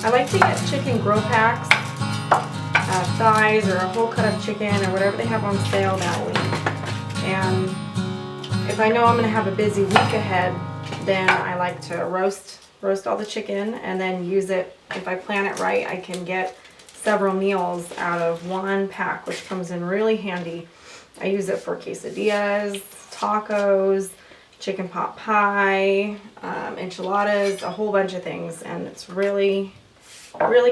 I like to get chicken grow packs, thighs or a whole cut of chicken or whatever they have on sale that week. And if I know I'm going to have a busy week ahead, then I like to roast all the chicken and then use it. If I plan it right, I can get several meals out of one pack, which comes in really handy. I use it for quesadillas, tacos, chicken pot pie, enchiladas, a whole bunch of things, and it's really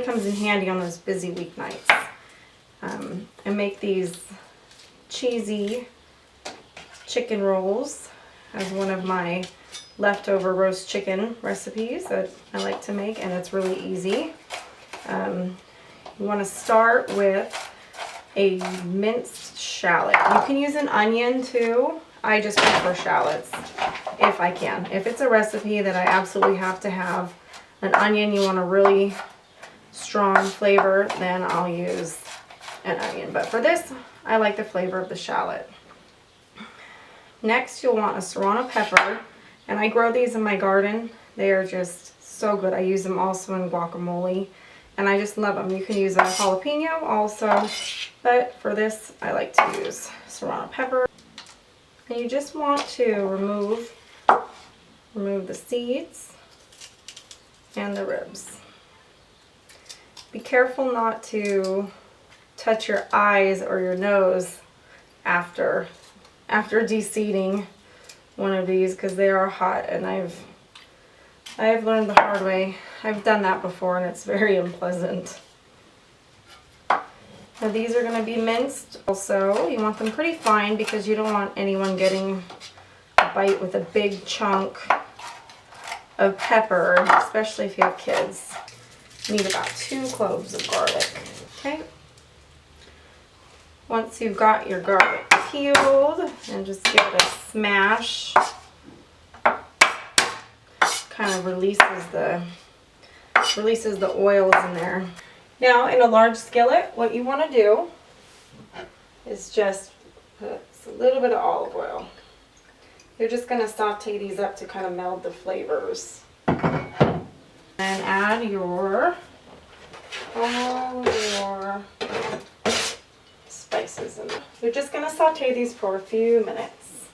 comes in handy on those busy weeknights. And make these cheesy chicken rolls as one of my leftover roast chicken recipes that I like to make, and it's really easy. You want to start with a minced shallot. You can use an onion too. I just prefer shallots if I can. If it's a recipe that I absolutely have to have an onion, you want a really strong flavor, then I'll use an onion. But for this, I like the flavor of the shallot. Next, you'll want a serrano pepper, and I grow these in my garden. They are just so good. I use them also in guacamole, and I just love them. You can use a jalapeno also, but for this, I like to use serrano pepper. And you just want to remove the seeds and the ribs. Be careful not to touch your eyes or your nose after de-seeding one of these, because they are hot, and I've learned the hard way. I've done that before, and it's very unpleasant. Now these are going to be minced also. You want them pretty fine because you don't want anyone getting a bite with a big chunk of pepper, especially if you have kids. You need about 2 cloves of garlic. Okay. Once you've got your garlic peeled, and just give it a smash, kind of releases the oils in there. Now in a large skillet, what you want to do is just put a little bit of olive oil. You're just going to saute these up to kind of meld the flavors. And add all your spices in there. You're just going to saute these for a few minutes.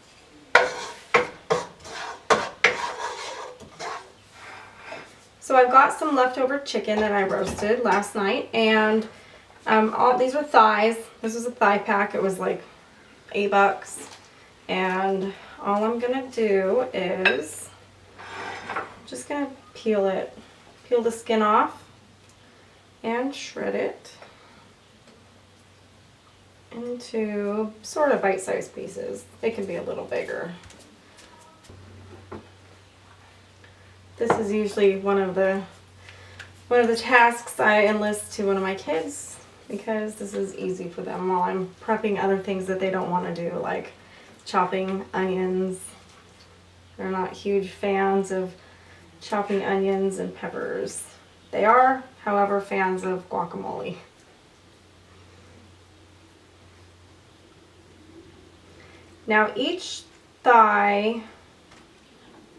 So I've got some leftover chicken that I roasted last night, and these are thighs. This was a thigh pack. It was like $8, and all I'm gonna do is just gonna peel the skin off and shred it into sort of bite-sized pieces. They can be a little bigger. This is usually one of the tasks I enlist to one of my kids, because this is easy for them while I'm prepping other things that they don't want to do, like chopping onions. They're not huge fans of chopping onions and peppers. They are, however, fans of guacamole. Now each thigh,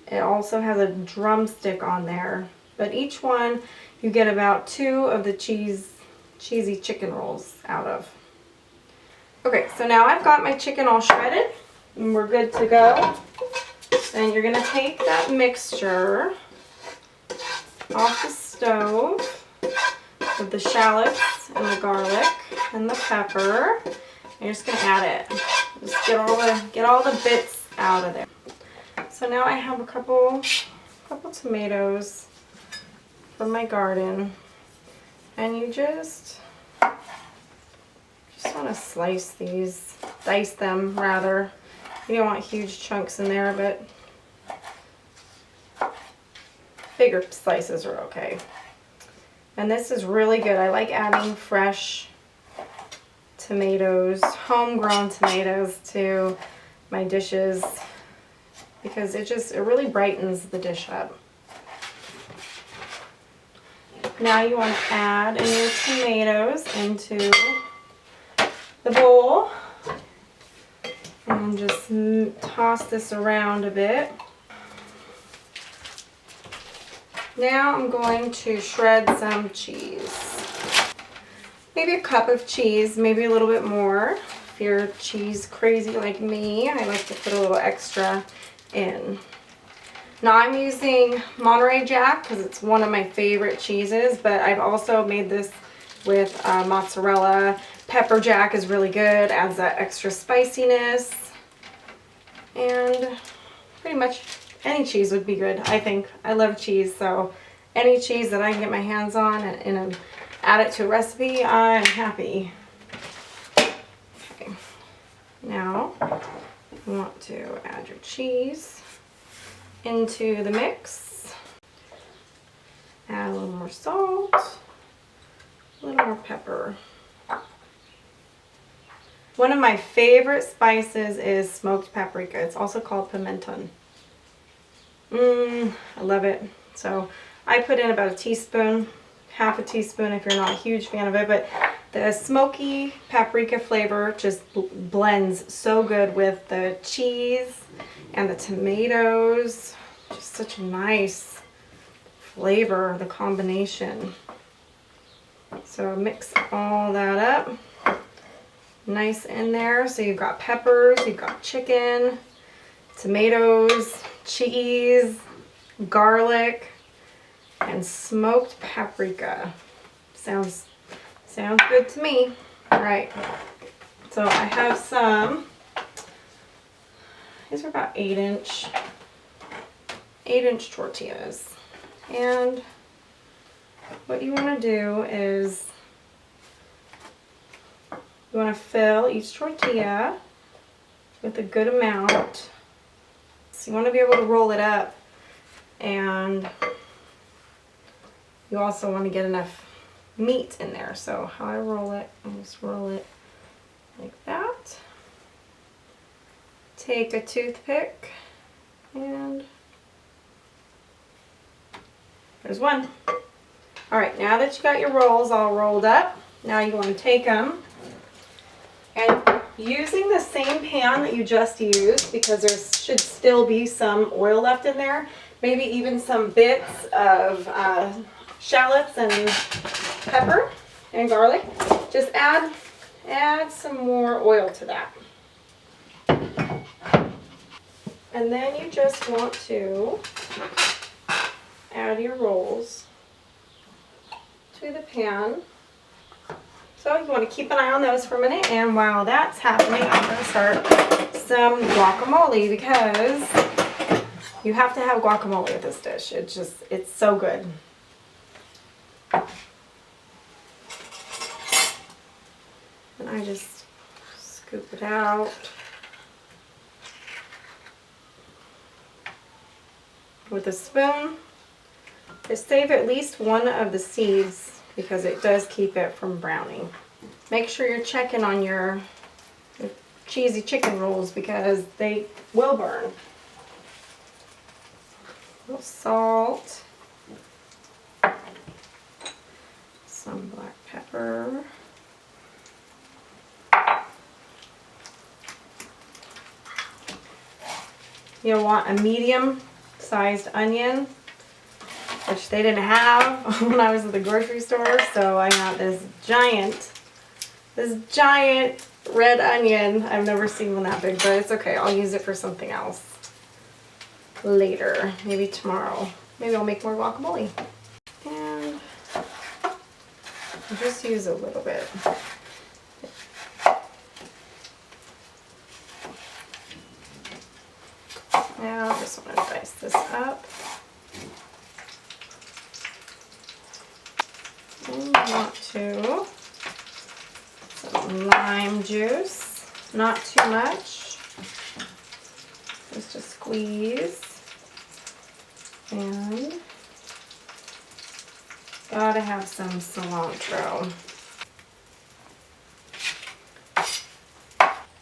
it also has a drumstick on there, but each one you get about 2 of the cheesy chicken rolls out of. Okay, so now I've got my chicken all shredded and we're good to go. And you're gonna take that mixture off the stove with the shallots and the garlic and the pepper. And you're just gonna add it. Just get all the bits out of there. So now I have a couple tomatoes from my garden, and you just want to dice them rather. You don't want huge chunks in there, but bigger slices are okay. And this is really good. I like adding fresh tomatoes, homegrown tomatoes, to my dishes, because it really brightens the dish up. Now you want to add in your tomatoes into the bowl and just toss this around a bit. Now I'm going to shred some cheese. Maybe a cup of cheese, maybe a little bit more. If you're cheese crazy like me, I like to put a little extra in. Now I'm using Monterey Jack because it's one of my favorite cheeses, but I've also made this with mozzarella. Pepper Jack is really good, adds that extra spiciness. And pretty much any cheese would be good, I think. I love cheese, so any cheese that I can get my hands on and add it to a recipe, I'm happy. Okay. Now, you want to add your cheese into the mix. Add a little more salt, a little more pepper. One of my favorite spices is smoked paprika. It's also called pimenton. I love it. So I put in about a teaspoon, half a teaspoon if you're not a huge fan of it, but the smoky paprika flavor just blends so good with the cheese and the tomatoes. Just such a nice flavor, the combination. So mix all that up. Nice in there. So you've got peppers, you've got chicken, tomatoes, cheese, garlic, and smoked paprika. Sounds good to me. All right. So I have some. These are about 8-inch tortillas. And what you want to do is you want to fill each tortilla with a good amount. So you want to be able to roll it up, and you also want to get enough meat in there. So how I roll it, I just roll it like that. Take a toothpick, and there's one. All right, now that you got your rolls all rolled up, now you want to take them, and using the same pan that you just used, because there should still be some oil left in there, maybe even some bits of shallots and pepper and garlic, just add some more oil to that. And then you just want to add your rolls to the pan. So you want to keep an eye on those for a minute, and while that's happening, I'm going to start some guacamole, because you have to have guacamole with this dish. It's so good. And I just scoop it out with a spoon. Just save at least one of the seeds, because it does keep it from browning. Make sure you're checking on your cheesy chicken rolls, because they will burn. A little salt, some black pepper, you'll want a medium-sized onion, which they didn't have when I was at the grocery store, so I got this giant red onion. I've never seen one that big, but it's okay. I'll use it for something else later, maybe tomorrow. Maybe I'll make more guacamole. And I'll just use a little bit. Now I just want to dice this up. And you want to some lime juice, not too much, just a squeeze, and gotta have some cilantro.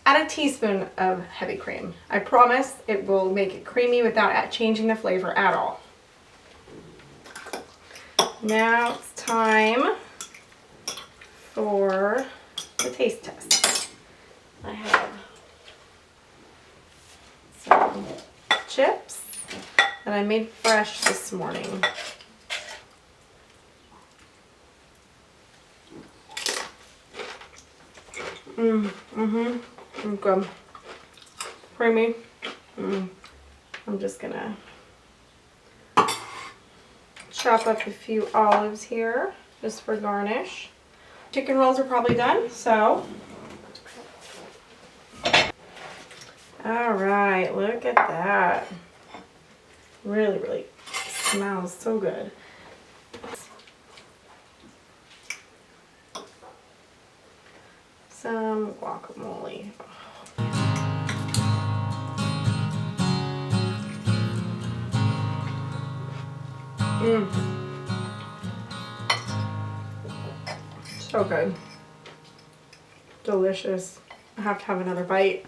Add a teaspoon of heavy cream. I promise it will make it creamy without changing the flavor at all. Now it's time for the taste test. I have some chips that I made fresh this morning. Good. Creamy. I'm just gonna chop up a few olives here just for garnish. Chicken rolls are probably done, so. All right, look at that. Really, really smells so good. Some guacamole. So good. Delicious. I have to have another bite.